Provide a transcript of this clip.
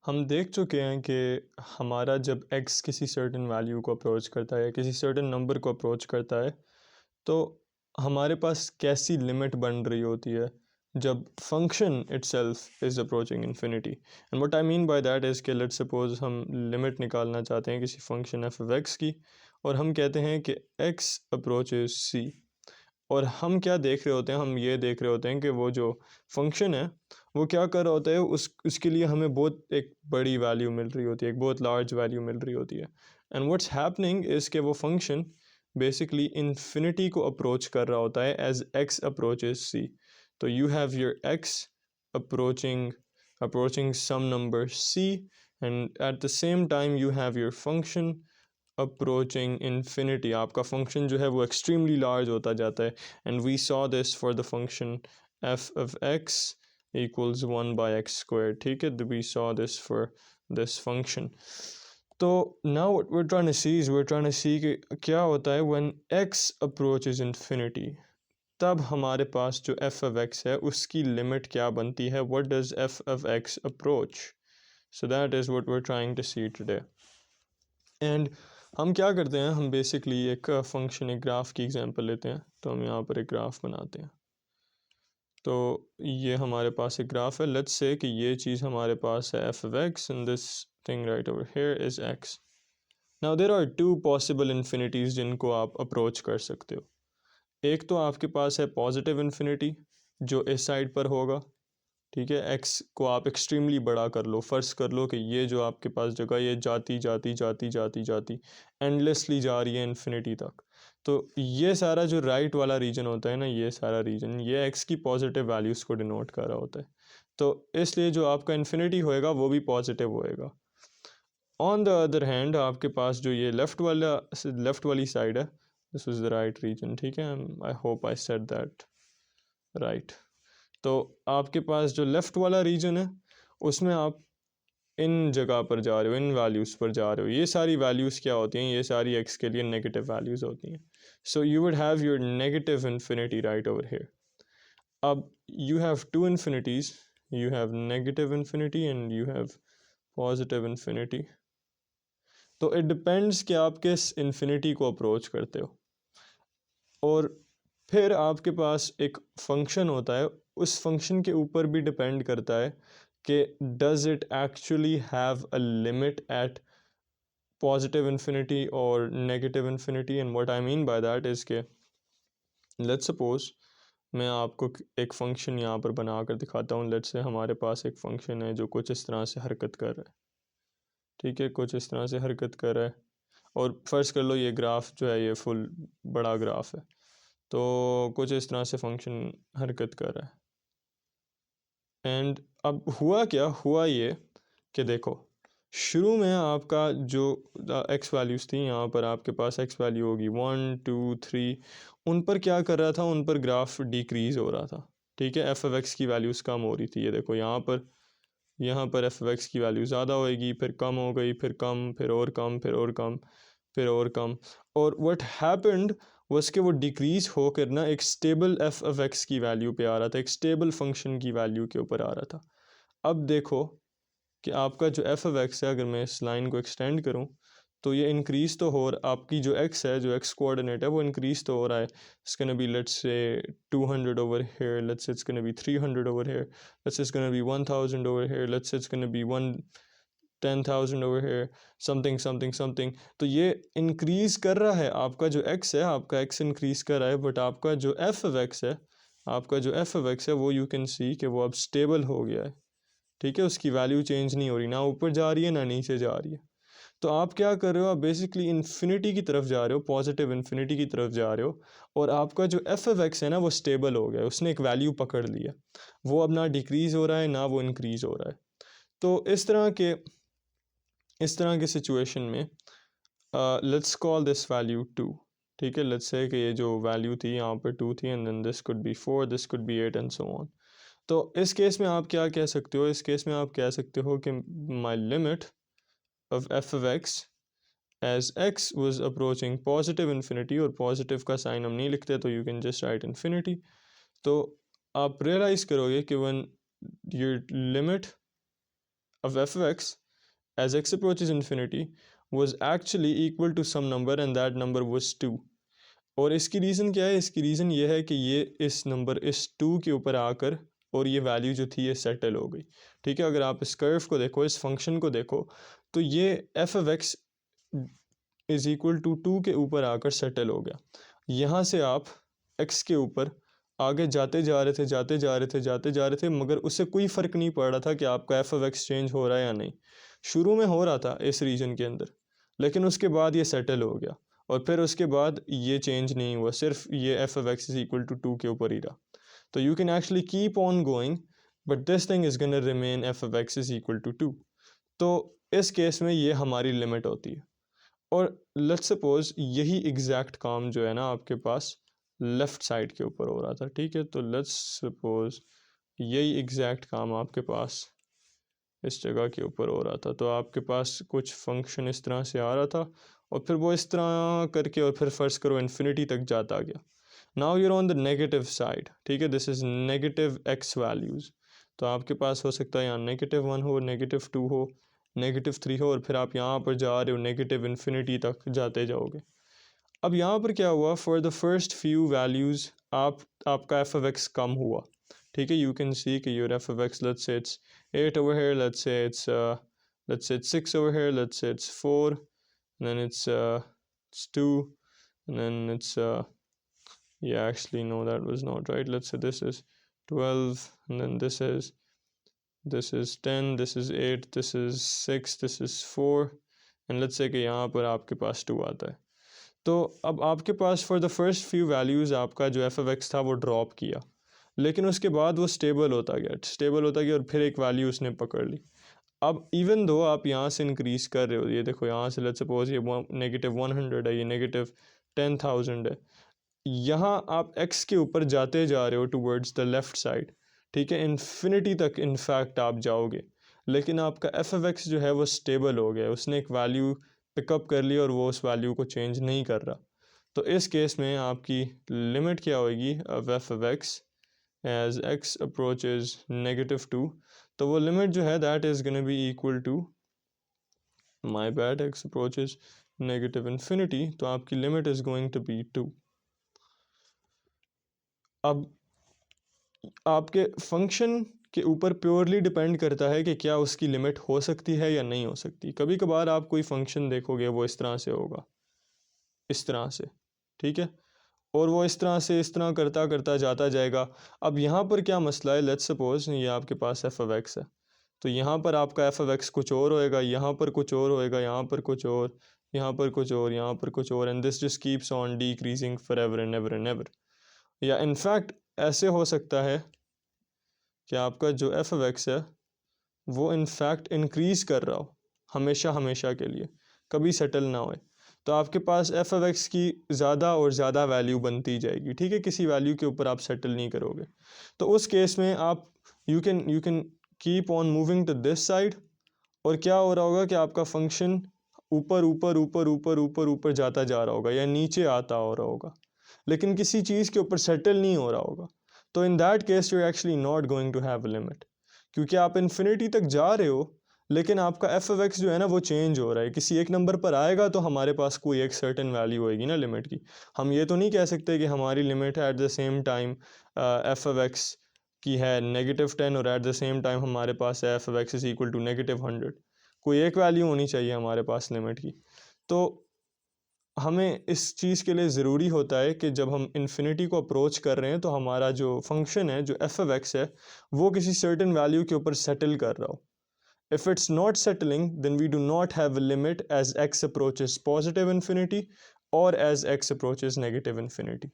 हम देख चुके हैं कि हमारा जब x किसी सर्टेन वैल्यू को अप्रोच करता है, किसी सर्टेन नंबर को अप्रोच करता है, तो हमारे पास कैसी लिमिट बन रही होती है जब function itself is approaching infinity. And what I mean by that is कि लेट्स सपोज हम लिमिट निकालना चाहते हैं किसी फंक्शन एफ ऑफ एक्स की, और हम कहते हैं कि x अप्रोचेज c। और हम क्या देख रहे होते हैं, हम ये देख रहे होते हैं कि वो जो फंक्शन है वो क्या कर रहा होता है, उसके लिए हमें बहुत एक बड़ी वैल्यू मिल रही होती है, एक बहुत लार्ज वैल्यू मिल रही होती है। एंड व्हाट्स हैपनिंग इज़ कि वो फंक्शन बेसिकली इन्फिनिटी को अप्रोच कर रहा होता है एज x अप्रोचेज c। तो you have your x approaching some number c, and at the same time you have your function approaching infinity. आपका function जो है वो एक्सट्रीमली लार्ज होता जाता है। And we saw this for the function f of x equals 1/x²। ठीक है, we saw this for this function. तो now what we are trying to see is we are trying to see कि क्या होता है when x approaches infinity, तब हमारे पास जो एफ ऑफ एक्स है उसकी लिमिट क्या बनती है। What does f of x approach? So that is what we are trying to see today. And हम क्या करते हैं, हम बेसिकली एक फंक्शन, एक ग्राफ की एग्जांपल लेते हैं। तो हम यहाँ पर एक ग्राफ बनाते हैं। तो ये हमारे पास एक ग्राफ है। लेट्स से कि ये चीज़ हमारे पास है F of X and this thing right over here is X. Now there are two possible infinities जिनको आप अप्रोच कर सकते हो। एक तो आपके पास है पॉजिटिव इन्फिनिटी जो इस साइड पर होगा। ठीक है, एक्स को आप एक्सट्रीमली बड़ा कर लो, फ़र्ज़ कर लो कि ये जो आपके पास जगह ये जाती जाती जाती जाती जाती एंडलेसली जा रही है इन्फिनिटी तक। तो ये सारा जो राइट वाला रीजन होता है ना, ये सारा रीजन ये एक्स की पॉजिटिव वैल्यूज़ को डिनोट कर रहा होता है। तो इसलिए जो आपका इन्फिनिटी होएगा वो भी पॉजिटिव होएगा। ऑन द अदर हैंड आपके पास जो ये लेफ़्ट वाली साइड है, this is the right region. ठीक है, I hope I said that right. तो आपके पास जो लेफ़्ट वाला रीजन है उसमें आप इन जगह पर जा रहे हो, इन वैल्यूज़ पर जा रहे हो। ये सारी वैल्यूज़ क्या होती हैं, ये सारी एक्स के लिए नेगेटिव वैल्यूज़ होती हैं। So you would have your negative infinity right over here. अब you have two infinities, you have negative infinity and you have positive infinity. तो इट डिपेंड्स कि आप किस इन्फिनिटी को अप्रोच करते हो। और फिर आपके पास एक फंक्शन होता है, उस फंक्शन के ऊपर भी डिपेंड करता है कि does it actually have a limit at positive infinity और negative infinity. And what I mean by that is के लेट्स सपोज मैं आपको एक फ़ंक्शन यहाँ पर बना कर दिखाता हूँ। लेट्स से हमारे पास एक फ़ंक्शन है जो कुछ इस तरह से हरकत कर रहा है। ठीक है, कुछ इस तरह से हरकत कर रहा है, और फ़र्ज़ कर लो ये ग्राफ जो है ये फुल बड़ा ग्राफ है। तो कुछ इस तरह से फंक्शन हरकत कर रहा है। एंड अब हुआ क्या, हुआ ये कि देखो शुरू में आपका जो एक्स वैल्यूज़ थी, यहाँ पर आपके पास एक्स वैल्यू होगी 1 2 3, उन पर क्या कर रहा था, उन पर ग्राफ डिक्रीज़ हो रहा था। ठीक है, एफ ऑफ एक्स की वैल्यूज़ कम हो रही थी। ये देखो यहाँ पर एफ ऑफ एक्स की वैल्यू ज़्यादा होएगी, फिर कम हो गई, फिर कम, फिर और कम, फिर और कम, फिर और कम। और व्हाट हैपेंड was कि वो डिक्रीज़ होकर ना एक स्टेबल एफ ऑफ एक्स की वैल्यू पे आ रहा था, एक स्टेबल फंक्शन की वैल्यू के ऊपर आ रहा था। अब देखो कि आपका जो एफ ऑफ एक्स है, अगर मैं इस लाइन को एक्सटेंड करूँ तो ये इंक्रीज़ तो हो रहा, आपकी जो एक्स है, जो एक्स कोऑर्डिनेट है वो इंक्रीज़ तो हो रहा है। It's gonna B let's say 200 over here, let's say it's gonna be 300 over here, let's say it's gonna be 1000 over here, let's say it's gonna be 10,000 over here, something something something. तो ये increase कर रहा है, आपका जो x है, आपका x increase कर रहा है, बट आपका जो एफ ऑफ एक्स है, आपका जो एफ ऑफ एक्स है वो यू कैन सी कि वो अब स्टेबल हो गया है। ठीक है, उसकी वैल्यू चेंज नहीं हो रही, ना ऊपर जा रही है ना नीचे जा रही है। तो आप क्या कर रहे हो, आप बेसिकली इन्फिनिटी की तरफ जा रहे हो, पॉजिटिव इन्फिनिटी की तरफ जा रहे हो, और आपका जो एफ ऑफ एक्स है ना वो स्टेबल हो गया है, उसने एक वैल्यू पकड़ लिया। वो अब ना डिक्रीज़ हो रहा है ना वो इंक्रीज़ हो रहा है। तो इस तरह के सिचुएशन में लेट्स कॉल दिस वैल्यू 2। ठीक है, लेट्स से कि ये जो वैल्यू थी यहाँ पर 2 थी, and then this could be 4, this could be 8 and so on. तो इस केस में आप क्या कह सकते हो, इस केस में आप कह सकते हो कि my limit of f of x as x was approaching positive infinity, और पॉजिटिव का साइन हम नहीं लिखते तो you can just write infinity. तो आप रियलाइज़ करोगे कि when your limit of f of x as x approaches infinity was actually equal to some number and that number was 2. और इसकी रीज़न क्या है? इसकी रीज़न ये है कि ये इस नंबर इस 2 के ऊपर आकर और ये वैल्यू जो थी ये सेटल हो गई। ठीक है, अगर आप इस कर्व को देखो, इस फंक्शन को देखो, तो ये f of x is equal to 2 के ऊपर आकर सेटल हो गया। यहाँ से आप x के ऊपर आगे जाते जा रहे थे, जाते जा रहे थे, जाते जा रहे थे, मगर उससे कोई फ़र्क नहीं पड़ रहा था कि आपका एफ ऑफ एक्स चेंज हो रहा है या नहीं। शुरू में हो रहा था इस रीजन के अंदर, लेकिन उसके बाद ये सेटल हो गया और फिर उसके बाद ये चेंज नहीं हुआ, सिर्फ ये f of x is equal to 2 के ऊपर ही रहा। तो you can actually keep on going but this thing is gonna remain f of x is equal to 2। तो इस केस में ये हमारी लिमिट होती है। और लेट्स सपोज यही एग्जैक्ट काम जो है ना आपके पास लेफ़्ट साइड के ऊपर हो रहा था। ठीक है, तो लेट्स सपोज यही एग्जैक्ट काम आपके पास इस जगह के ऊपर हो रहा था। तो आपके पास कुछ फंक्शन इस तरह से आ रहा था और फिर वो इस तरह करके और फिर फर्स्ट करो इन्फिनिटी तक जाता गया। Now you're on the negative side. ठीक है, this is negative x values. तो आपके पास हो सकता है यहाँ -1 हो, -2 हो, -3 हो और फिर आप यहाँ पर जा रहे हो नेगेटिव इन्फिनिटी तक जाते जाओगे। अब यहाँ पर क्या हुआ, for the first few values आपका एफ ऑफ एक्स कम हुआ। ठीक है, यू कैन सी कि your F of x, let's say it's 8 over here, let's say it's 6 over here, let's say it's 4, and then it's 2, and then it's yeah, actually no, that was not right. Let's say this is 12, and then this is 10, this is 8, this is 6, this is 4, and let's say कि यहाँ पर आपके पास 2 आता है। तो अब आपके पास for the first few values आपका जो एफ ऑफ एक्स था वो ड्रॉप किया, लेकिन उसके बाद वो स्टेबल होता गया और फिर एक वैल्यू उसने पकड़ ली। अब इवन दो आप यहाँ से इंक्रीज़ कर रहे हो, ये देखो यहाँ से लेट्स सपोज ये -100 है, ये -10,000 है, यहाँ आप x के ऊपर जाते जा रहे हो टूवर्ड्स द लेफ़्ट साइड। ठीक है, इन्फिनिटी तक इनफैक्ट आप जाओगे, लेकिन आपका एफ ऑफ एक्स जो है वो स्टेबल हो गया, उसने एक वैल्यू पिकअप कर ली और वो उस वैल्यू को चेंज नहीं कर रहा। तो इस केस में आपकी लिमिट क्या होगी of f of x as x approaches -2, तो वो लिमिट जो है that is gonna be equal to, my bad, x approaches -infinity, तो आपकी limit is going to be 2। अब आपके फंक्शन के ऊपर प्योरली डिपेंड करता है कि क्या उसकी लिमिट हो सकती है या नहीं हो सकती। कभी कभार आप कोई फंक्शन देखोगे वो इस तरह से होगा, इस तरह से, ठीक है, और वो इस तरह से इस तरह करता करता जाता जाएगा। अब यहाँ पर क्या मसला है, लेट्स सपोज ये आपके पास एफ ऑफ एक्स है, तो यहाँ पर आपका एफ ऑफ एक्स कुछ और होएगा, यहाँ पर कुछ और होएगा, यहाँ पर कुछ और, यहाँ पर कुछ और, यहाँ पर कुछ और, and this just keeps on decreasing for ever and ever and ever. या इनफैक्ट ऐसे हो सकता है कि आपका जो एफ ऑफ एक्स है वो इनफैक्ट इंक्रीज़ कर रहा हो हमेशा हमेशा के लिए, कभी सेटल ना होए। तो आपके पास एफ ऑफ एक्स की ज़्यादा और ज़्यादा वैल्यू बनती जाएगी। ठीक है, किसी वैल्यू के ऊपर आप सेटल नहीं करोगे। तो उस केस में आप you can keep on moving to this side, और क्या हो रहा होगा कि आपका फंक्शन ऊपर ऊपर ऊपर ऊपर ऊपर ऊपर जाता जा रहा होगा या नीचे आता हो रहा होगा, लेकिन किसी चीज़ के ऊपर सेटल नहीं हो रहा होगा। तो in that case you are actually not going to have a limit, क्योंकि आप इन्फिनिटी तक जा रहे हो, लेकिन आपका एफ ऑफ एक्स जो है ना वो चेंज हो रहा है। किसी एक नंबर पर आएगा तो हमारे पास कोई एक सर्टेन वैल्यू होएगी ना लिमिट की। हम ये तो नहीं कह सकते कि हमारी लिमिट है at the same time F of X की है -10 और एट द सेम टाइम हमारे पास F of X is equal to -100। कोई एक वैल्यू होनी चाहिए हमारे पास लिमिट की। तो हमें इस चीज़ के लिए ज़रूरी होता है कि जब हम इन्फिनिटी को अप्रोच कर रहे हैं तो हमारा जो फंक्शन है, जो एफ ऑफ एक्स है, वो किसी सर्टेन वैल्यू के ऊपर सेटल कर रहा हो। If it's not settling, then we do not have a limit as x approaches positive infinity or as x approaches negative infinity.